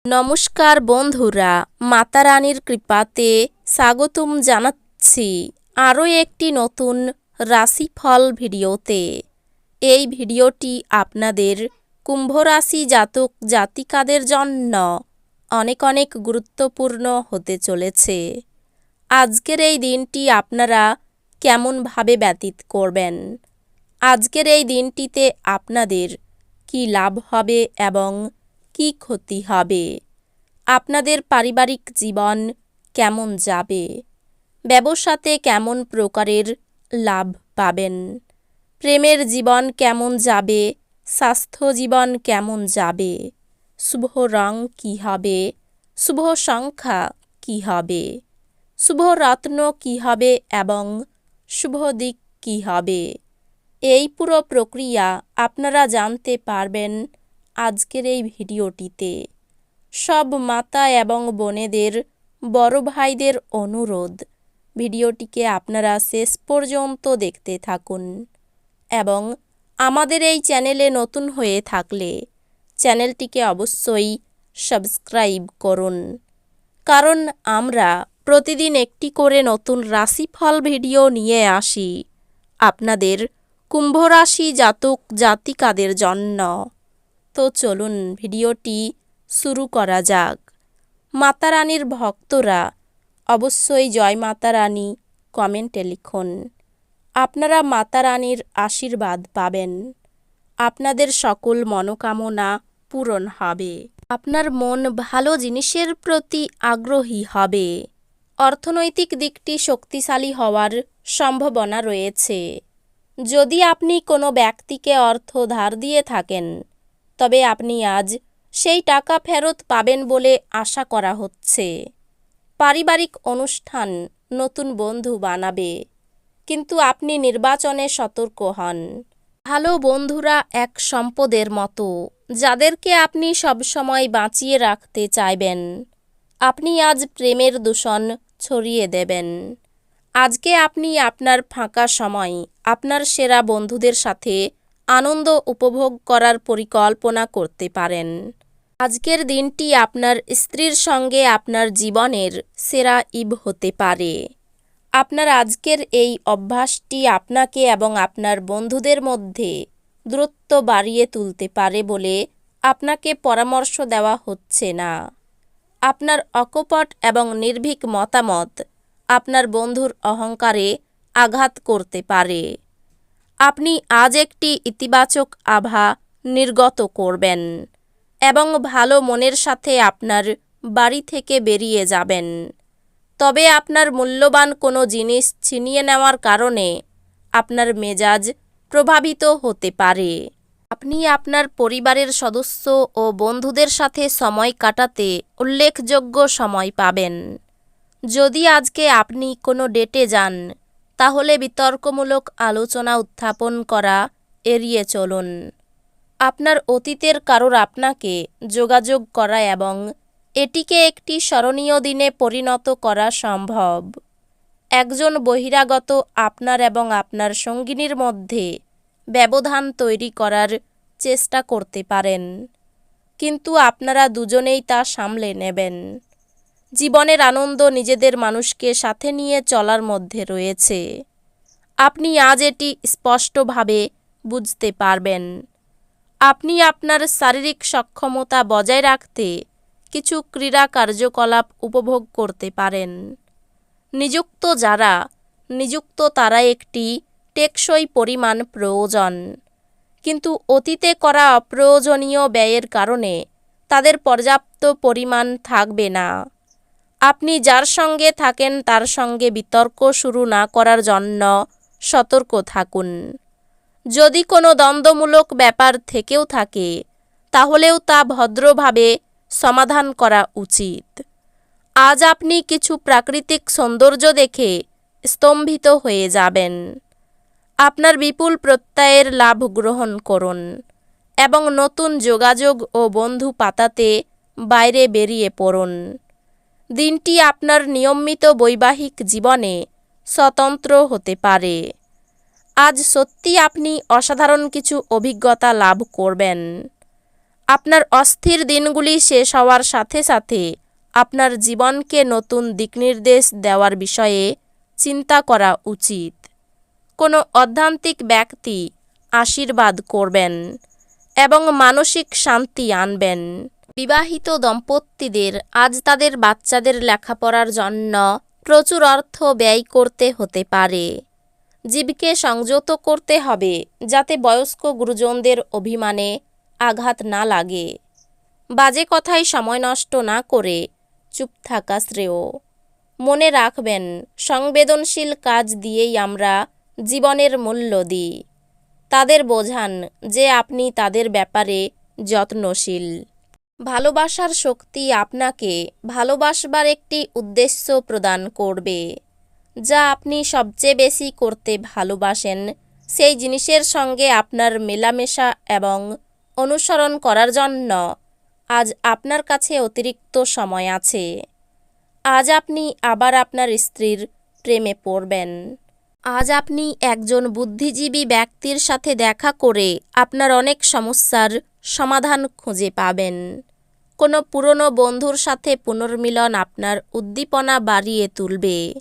নমস্কার বন্ধুরা, মাতা রানীর কৃপাতে স্বাগতম জানাচ্ছি আরও একটি নতুন রাশিফল ভিডিওতে। এই ভিডিওটি আপনাদের কুম্ভ রাশি জাতক জাতিকাদের জন্য অনেক অনেক গুরুত্বপূর্ণ হতে চলেছে। আজকের এই দিনটি আপনারা কেমনভাবে ব্যতীত করবেন, আজকের এই দিনটিতে আপনাদের কি লাভ হবে এবং কি ক্ষতি হবে, আপনাদের পারিবারিক জীবন কেমন যাবে, ব্যবসাতে কেমন প্রকারের লাভ পাবেন, প্রেমের জীবন কেমন যাবে, স্বাস্থ্য জীবন কেমন যাবে, শুভ রং কী হবে, শুভ সংখ্যা কী হবে, শুভ রত্ন কী হবে এবং শুভ দিক কী হবে, এই পুরো প্রক্রিয়া আপনারা জানতে পারবেন আজকের এই ভিডিওটিতে। সব মাতা এবং বোনেদের, বড় ভাইদের অনুরোধ, ভিডিওটিকে আপনারা শেষ পর্যন্ত দেখতে থাকুন এবং আমাদের এই চ্যানেলে নতুন হয়ে থাকলে চ্যানেলটিকে অবশ্যই সাবস্ক্রাইব করুন, কারণ আমরা প্রতিদিন একটি করে নতুন রাশিফল ভিডিও নিয়ে আসি আপনাদের কুম্ভ রাশি জাতক জাতিকাদের জন্য। তো চলুন ভিডিওটি শুরু করা যাক। মাতা রানীর ভক্তরা অবশ্যই জয় মাতা রানী কমেন্টে লিখুন। আপনারা মাতা রানীর আশীর্বাদ পাবেন, আপনাদের সকল মনোকামনা পূরণ হবে, আপনার মন ভালো জিনিসের প্রতি আগ্রহী হবে, অর্থনৈতিক দিকটি শক্তিশালী হওয়ার সম্ভাবনা রয়েছে। যদি আপনি কোনো ব্যক্তিকে অর্থ ধার দিয়ে থাকেন, তবে আপনি আজ সেই টাকা ফেরত পাবেন বলে আশা করা হচ্ছে। পারিবারিক অনুষ্ঠান নতুন বন্ধু বানাবে, কিন্তু আপনি নির্বাচনে সতর্ক হন। ভালো বন্ধুরা এক সম্পদের মতো, যাদেরকে আপনি সবসময় বাঁচিয়ে রাখতে চাইবেন। আপনি আজ প্রেমের দূষণ ছড়িয়ে দেবেন। আজকে আপনি আপনার ফাঁকা সময় আপনার সেরা বন্ধুদের সাথে আনন্দ উপভোগ করার পরিকল্পনা করতে পারেন। আজকের দিনটি আপনার স্ত্রীর সঙ্গে আপনার জীবনের সেরা ইভ হতে পারে। আপনার আজকের এই অভ্যাসটি আপনাকে এবং আপনার বন্ধুদের মধ্যে দূরত্ব বাড়িয়ে তুলতে পারে বলে আপনাকে পরামর্শ দেওয়া হচ্ছে না। আপনার অকপট এবং নির্ভীক মতামত আপনার বন্ধুর অহংকারে আঘাত করতে পারে। আপনি আজ একটি ইতিবাচক আভা নির্গত করবেন এবং ভালো মনের সাথে আপনার বাড়ি থেকে বেরিয়ে যাবেন। তবে আপনার মূল্যবান কোনো জিনিস ছিনিয়ে নেওয়ার কারণে আপনার মেজাজ প্রভাবিত হতে পারে। আপনি আপনার পরিবারের সদস্য ও বন্ধুদের সাথে সময় কাটাতে উল্লেখযোগ্য সময় পাবেন। যদি আজকে আপনি কোনো ডেটে যান, তাহলে বিতর্কমূলক আলোচনা উত্থাপন করা এড়িয়ে চলুন। আপনার অতীতের কারোর আপনাকে যোগাযোগ করা এবং এটিকে একটি স্মরণীয় দিনে পরিণত করা সম্ভব। একজন বহিরাগত আপনার এবং আপনার সঙ্গিনীর মধ্যে ব্যবধান তৈরি করার চেষ্টা করতে পারেন, কিন্তু আপনারা দুজনেই তা সামলে নেবেন। জীবনের আনন্দ নিজেদের মানুষকে সাথে নিয়ে চলার মধ্যে রয়েছে। আপনি আজ এটি স্পষ্টভাবে বুঝতে পারবেন। আপনি আপনার শারীরিক সক্ষমতা বজায় রাখতে কিছু ক্রীড়া কার্যকলাপ উপভোগ করতে পারেন। নিযুক্ত তারা একটি টেকসই পরিমাণ প্রয়োজন, কিন্তু অতীতে করা অপ্রয়োজনীয় ব্যয়ের কারণে তাদের পর্যাপ্ত পরিমাণ থাকবে না। আপনি যার সঙ্গে থাকেন তার সঙ্গে বিতর্ক শুরু না করার জন্য সতর্ক থাকুন। যদি কোনো দ্বন্দ্বমূলক ব্যাপার থেকেও থাকে, তাহলেও তা ভদ্রভাবে সমাধান করা উচিত। আজ আপনি কিছু প্রাকৃতিক সৌন্দর্য দেখে স্তম্ভিত হয়ে যাবেন। আপনার বিপুল প্রত্যয়ের লাভ গ্রহণ করুন এবং নতুন যোগাযোগ ও বন্ধু পাতাতে বাইরে বেরিয়ে পড়ুন। দিনটি আপনার নিয়মিত বৈবাহিক জীবনে স্বতন্ত্র হতে পারে। আজ সত্যি আপনি অসাধারণ কিছু অভিজ্ঞতা লাভ করবেন। আপনার অস্থির দিনগুলি শেষ হওয়ার সাথে সাথে আপনার জীবনকে নতুন দিকনির্দেশ দেওয়ার বিষয়ে চিন্তা করা উচিত। কোনো আধ্যাত্মিক ব্যক্তি আশীর্বাদ করবেন এবং মানসিক শান্তি আনবেন। বিবাহিত দম্পতিদের আজ তাদের বাচ্চাদের লেখাপড়ার জন্য প্রচুর অর্থ ব্যয় করতে হতে পারে। জীবকে সংযত করতে হবে যাতে বয়স্ক গুরুজনদের অভিমানে আঘাত না লাগে। বাজে কথায় সময় নষ্ট না করে চুপ থাকা শ্রেয়। মনে রাখবেন, সংবেদনশীল কাজ দিয়েই আমরা জীবনের মূল্য দিই। তাদের বোঝান যে আপনি তাদের ব্যাপারে যত্নশীল। ভালোবাসার শক্তি আপনাকে ভালোবাসবার একটি উদ্দেশ্য প্রদান করবে। যা আপনি সবচেয়ে বেশি করতে ভালোবাসেন সেই জিনিসের সঙ্গে আপনার মেলামেশা এবং অনুসরণ করার জন্য আজ আপনার কাছে অতিরিক্ত সময় আছে। আজ আপনি আবার আপনার স্ত্রীর প্রেমে পড়বেন। আজ আপনি একজন বুদ্ধিজীবী ব্যক্তির সাথে দেখা করে আপনার অনেক সমস্যার সমাধান খুঁজে পাবেন। কোনো পুরনো বন্ধুর সাথে পুনর্মিলন আপনার উদ্দীপনা বাড়িয়ে তুলবে।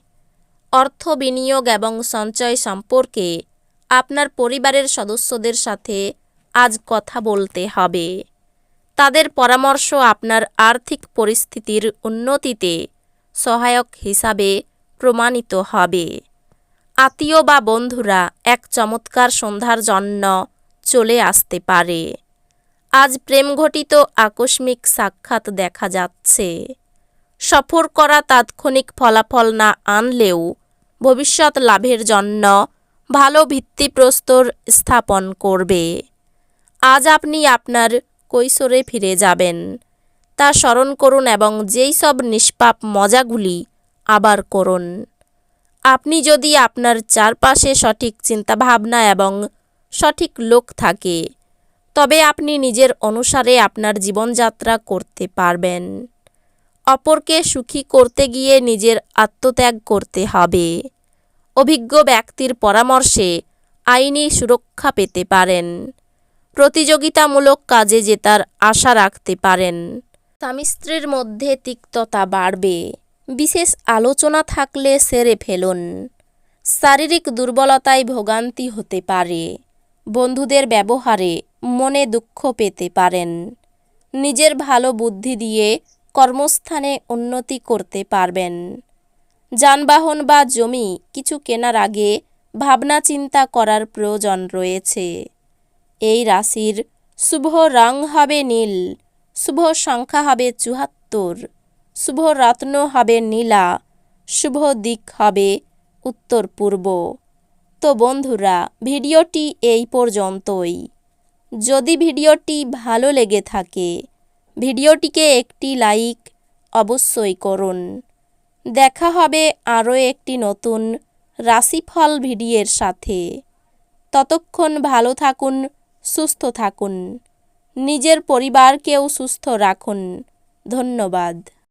অর্থ বিনিয়োগ এবং সঞ্চয় সম্পর্কে আপনার পরিবারের সদস্যদের সাথে আজ কথা বলতে হবে। তাদের পরামর্শ আপনার আর্থিক পরিস্থিতির উন্নতিতে সহায়ক হিসাবে প্রমাণিত হবে। আত্মীয় বা বন্ধুরা এক চমৎকার সন্ধ্যার জন্য চলে আসতে পারে। আজ প্রেমঘটিত আকস্মিক সাক্ষাৎ দেখা যাচ্ছে। সফর করা তাৎক্ষণিক ফলাফল না আনলেও ভবিষ্যৎ লাভের জন্য ভালো ভিত্তিপ্রস্তর স্থাপন করবে। আজ আপনি আপনার কৈশোরে ফিরে যাবেন। তা স্মরণ করুন এবং যেই সব নিষ্পাপ মজাগুলি আবার করুন। আপনি যদি আপনার চারপাশে সঠিক চিন্তাভাবনা এবং সঠিক লোক থাকে তবে আপনি নিজের অনুসারে আপনার জীবনযাত্রা করতে পারবেন। অপরকে সুখী করতে গিয়ে নিজের আত্মত্যাগ করতে হবে। অভিজ্ঞ ব্যক্তির পরামর্শে আইনি সুরক্ষা পেতে পারেন। প্রতিযোগিতামূলক কাজে জেতার আশা রাখতে পারেন। স্বামী স্ত্রীর মধ্যে তিক্ততা বাড়বে। বিশেষ আলোচনা থাকলে সেরে ফেলুন। শারীরিক দুর্বলতায় ভোগান্তি হতে পারে। বন্ধুদের ব্যবহারে মনে দুঃখ পেতে পারেন। নিজের ভালো বুদ্ধি দিয়ে কর্মস্থানে উন্নতি করতে পারবেন। যানবাহন বা জমি কিছু কেনার আগে ভাবনা চিন্তা করার প্রয়োজন রয়েছে। এই রাশির শুভ রং হবে নীল, শুভ সংখ্যা হবে ৭৪, শুভ রত্ন হবে নীলা, শুভ দিক হবে উত্তর পূর্ব। তো বন্ধুরা, ভিডিওটি এই পর্যন্তই। যদি ভিডিওটি ভালো লেগে থাকে ভিডিওটিকে একটি লাইক অবশ্যই করুন। দেখা হবে আরও একটি নতুন রাশিফল ভিডিওর সাথে। ততক্ষণ ভালো থাকুন, সুস্থ থাকুন, নিজের পরিবারকেও সুস্থ রাখুন। ধন্যবাদ।